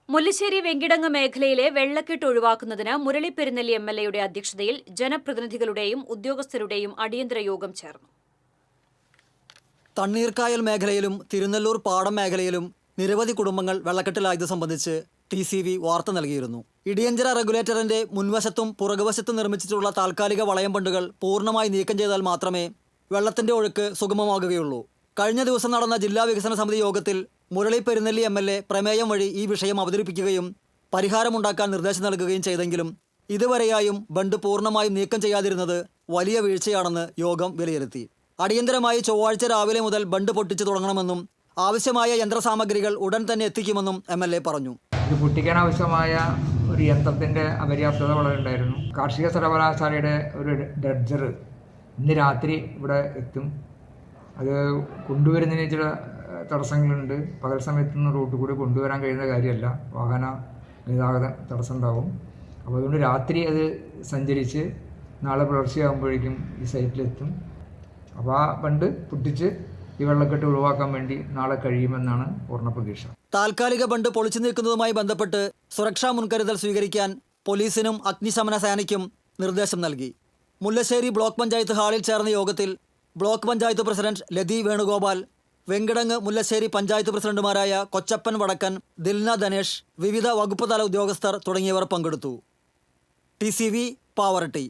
മുല്ലശ്ശേരി വെങ്കിടങ്ങ് മേഖലയിലെ വെള്ളക്കെട്ട് ഒഴിവാക്കുന്നതിന് മുരളി പെരുന്നെല്ലി എംഎൽഎയുടെ അധ്യക്ഷതയിൽ ജനപ്രതിനിധികളുടെയും ഉദ്യോഗസ്ഥരുടെയും അടിയന്തര യോഗം ചേർന്നു. തണ്ണീർക്കായൽ മേഖലയിലും തിരുനെല്ലൂർ പാടം മേഖലയിലും നിരവധി കുടുംബങ്ങൾ വെള്ളക്കെട്ടിലായത് സംബന്ധിച്ച് TCV വാർത്ത നൽകിയിരുന്നു. ഇടിയഞ്ചിറ റെഗുലേറ്ററിന്റെ മുൻവശത്തും പുറകുവശത്തും നിർമ്മിച്ചിട്ടുള്ള താൽക്കാലിക വളയം ബണ്ടുകൾ പൂർണ്ണമായി നീക്കം ചെയ്താൽ മാത്രമേ വെള്ളത്തിന്റെ ഒഴുക്ക് സുഗമമാകുകയുള്ളൂ. കഴിഞ്ഞ ദിവസം നടന്ന ജില്ലാ വികസന സമിതി യോഗത്തിൽ മുരളി പെരുന്നെല്ലി MLA പ്രമേയം വഴി ഈ വിഷയം അവതരിപ്പിക്കുകയും പരിഹാരമുണ്ടാക്കാൻ നിർദ്ദേശം നൽകുകയും ചെയ്തെങ്കിലും ഇതുവരെയായും ബണ്ട് പൂർണ്ണമായും നീക്കം ചെയ്യാതിരുന്നത് വലിയ വീഴ്ചയാണെന്ന് യോഗം വിലയിരുത്തി. അടിയന്തരമായി ചൊവ്വാഴ്ച രാവിലെ മുതൽ ബണ്ട് പൊട്ടിച്ചു തുടങ്ങണമെന്നും ആവശ്യമായ യന്ത്രസാമഗ്രികൾ ഉടൻ തന്നെ എത്തിക്കുമെന്നും MLA പറഞ്ഞു. ഇത് പൊട്ടിക്കാൻ ആവശ്യമായ ഒരു യന്ത്രത്തിൻ്റെ അപര്യാപ്തത വളരെ ഉണ്ടായിരുന്നു. കാർഷിക സർവകലാശാലയുടെ ഒരു ഡ്രഡ്ജർ ഇന്ന് രാത്രി ഇവിടെ എത്തും. അത് കൊണ്ടുവരുന്നതിന് ചില തടസ്സങ്ങളുണ്ട്. പകൽ സമയത്തൊന്നും റോട്ടിൽ കൂടി കൊണ്ടുവരാൻ കഴിയുന്ന കാര്യമല്ല, വാഹന ഗതാഗത തടസ്സം ഉണ്ടാവും. അപ്പോൾ അതുകൊണ്ട് രാത്രി അത് സഞ്ചരിച്ച് നാളെ പുലർച്ചെയാകുമ്പോഴേക്കും ഈ സൈറ്റിലെത്തും. അപ്പോൾ ആ ബണ്ട് പൊട്ടിച്ച് ഈ വെള്ളക്കെട്ട് ഒഴിവാക്കാൻ വേണ്ടി നാളെ കഴിയുമെന്നാണ് പൂർണ്ണ പ്രതീക്ഷ. താൽക്കാലിക ബണ്ട് പൊളിച്ചു നീക്കുന്നതുമായി ബന്ധപ്പെട്ട് സുരക്ഷാ മുൻകരുതൽ സ്വീകരിക്കാൻ പോലീസിനും അഗ്നിശമന സേനയ്ക്കും നിർദ്ദേശം നൽകി. മുല്ലശ്ശേരി ബ്ലോക്ക് പഞ്ചായത്ത് ഹാളിൽ ചേർന്ന യോഗത്തിൽ ബ്ലോക്ക് പഞ്ചായത്ത് പ്രസിഡന്റ് ലതി വേണുഗോപാൽ, വെങ്കിടങ്ങ് മുല്ലശ്ശേരി പഞ്ചായത്ത് പ്രസിഡന്റുമാരായ കൊച്ചപ്പൻ വടക്കൻ, ദിൽന ധനേഷ്, വിവിധ വകുപ്പ് തല ഉദ്യോഗസ്ഥർ തുടങ്ങിയവർ പങ്കെടുത്തു. TCV പാവറട്ടി.